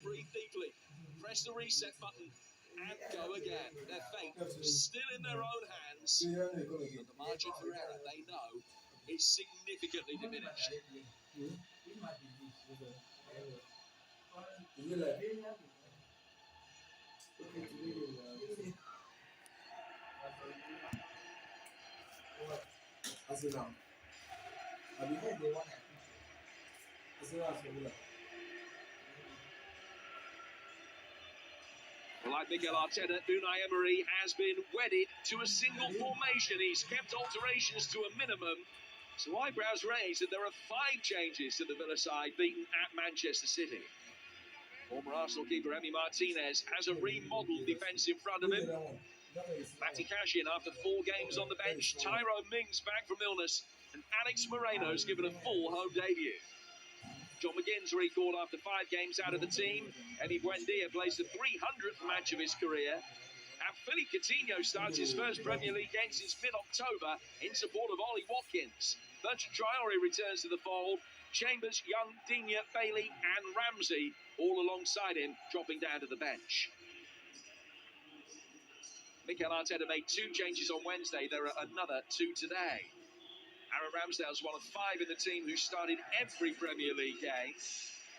Breathe deeply, press the reset button, and go again. Their fate still in their own hands, but the margin for error, they know, is significantly diminished. Like Mikel Arteta, Unai Emery has been wedded to a single formation. He's kept alterations to a minimum. So eyebrows raised that there are 5 changes to the Villa side beaten at Manchester City. Former Arsenal keeper Emi Martinez has a remodeled defence in front of him. Matty Cash in after 4 games on the bench. Tyrone Mings back from illness. And Alex Moreno's given a full home debut. John McGinn's recalled after 5 games out of the team. Emi Buendia plays the 300th match of his career. And Philippe Coutinho starts his first Premier League game since mid-October in support of Ollie Watkins. Bertrand Traore returns to the fold. Chambers, Young, Digne, Bailey and Ramsey all alongside him, dropping down to the bench. Mikel Arteta made 2 changes on Wednesday. There are another 2 today. Aaron Ramsdale's one of 5 in the team who started every Premier League game.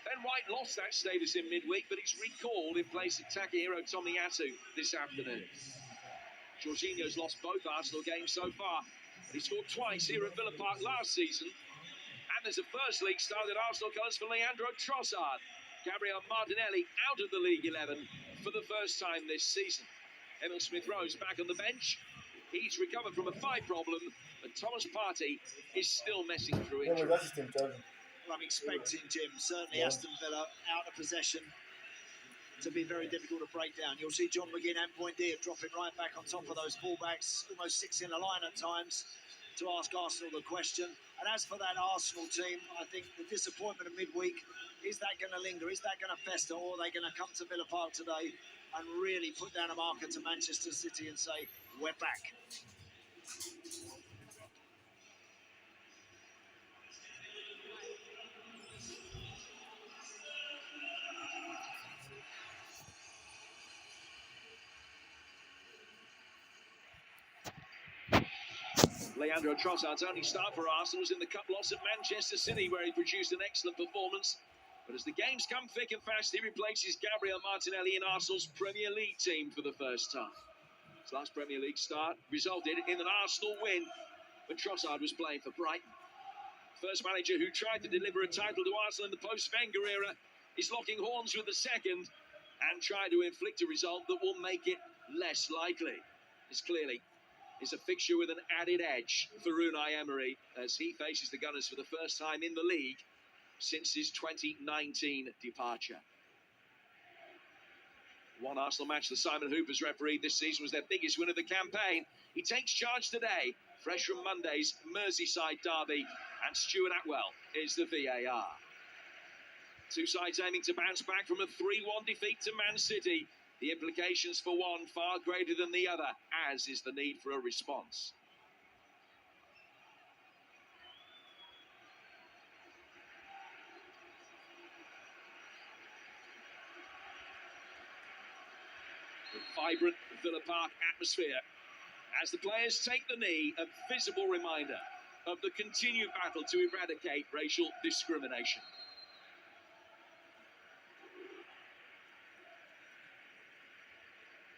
Ben White lost that status in midweek, but he's recalled in place of Takahiro Tomiyasu this afternoon. Jorginho's lost both Arsenal games so far, but he scored twice here at Villa Park last season. And there's a first league start at Arsenal colours for Leandro Trossard. Gabriel Martinelli out of the League 11 for the first time this season. Emil Smith-Rowe's back on the bench. He's recovered from a thigh problem, but Thomas Partey is still messing through injury. Well, I'm expecting, Jim, certainly Aston Villa out of possession to be very difficult to break down. You'll see John McGinn and Buendia dropping right back on top of those fullbacks, almost 6 in a line at times, to ask Arsenal the question. And as for that Arsenal team, I think the disappointment of midweek, is that going to linger? Is that going to fester? Or are they going to come to Villa Park today and really put down a marker to Manchester City and say, we're back? Leandro Trossard's only start for Arsenal was in the cup loss at Manchester City, where he produced an excellent performance. But as the games come thick and fast, he replaces Gabriel Martinelli in Arsenal's Premier League team for the first time. His last Premier League start resulted in an Arsenal win when Trossard was playing for Brighton. First manager who tried to deliver a title to Arsenal in the post-Wenger era is locking horns with the second and trying to inflict a result that will make it less likely. This clearly is a fixture with an added edge for Unai Emery as he faces the Gunners for the first time in the league since his 2019 departure. One Arsenal match that Simon Hooper's refereed this season was their biggest win of the campaign. He takes charge today, fresh from Monday's Merseyside derby, and Stuart Atwell is the VAR. 2 sides aiming to bounce back from a 3-1 defeat to Man City. The implications for one far greater than the other, as is the need for a response. The vibrant Villa Park atmosphere as the players take the knee, a visible reminder of the continued battle to eradicate racial discrimination.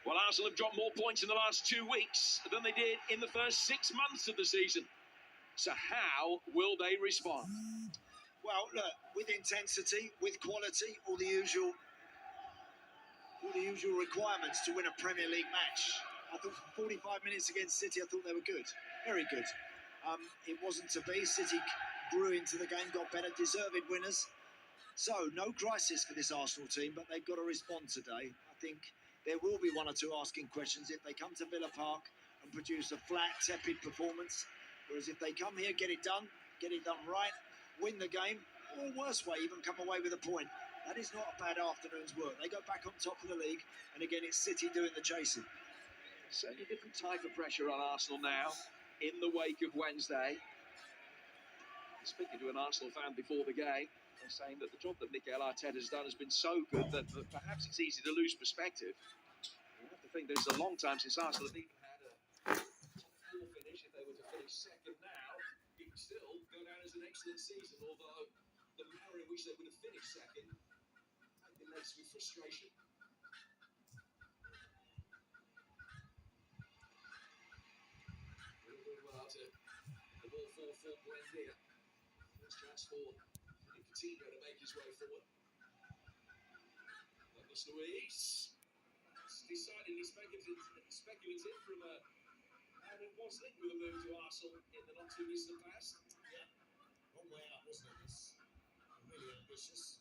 Well, Arsenal have dropped more points in the last 2 weeks than they did in the first 6 months of the season. So how will they respond? Well, look, with intensity, with quality, all the usual requirements to win a Premier League match. I thought 45 minutes against City, I thought they were good, very good. It wasn't to be. City grew into the game, got better, deserved winners. So, no crisis for this Arsenal team, but they've got to respond today. I think there will be 1 or 2 asking questions if they come to Villa Park and produce a flat, tepid performance. Whereas if they come here, get it done right, win the game, or worst way, even come away with a point. That is not a bad afternoon's work. They go back on top of the league, and again, it's City doing the chasing. Certainly a different type of pressure on Arsenal now, in the wake of Wednesday. Speaking to an Arsenal fan before the game, They're saying that the job that Mikel Arteta's done has been so good that perhaps it's easy to lose perspective. You have to think there's a long time since Arsenal have even had a top 4 finish. If they were to finish second now, it would still go down as an excellent season, although the manner in which they would have finished second might be laced with frustration. Doing well to the ball 4-4 blend here. First chance for Coutinho to make his way forward. Douglas Luiz. Decidedly speculative from a man who was linked with a move to Arsenal in the not too distant past. Yeah, long way out, wasn't it? It's really ambitious.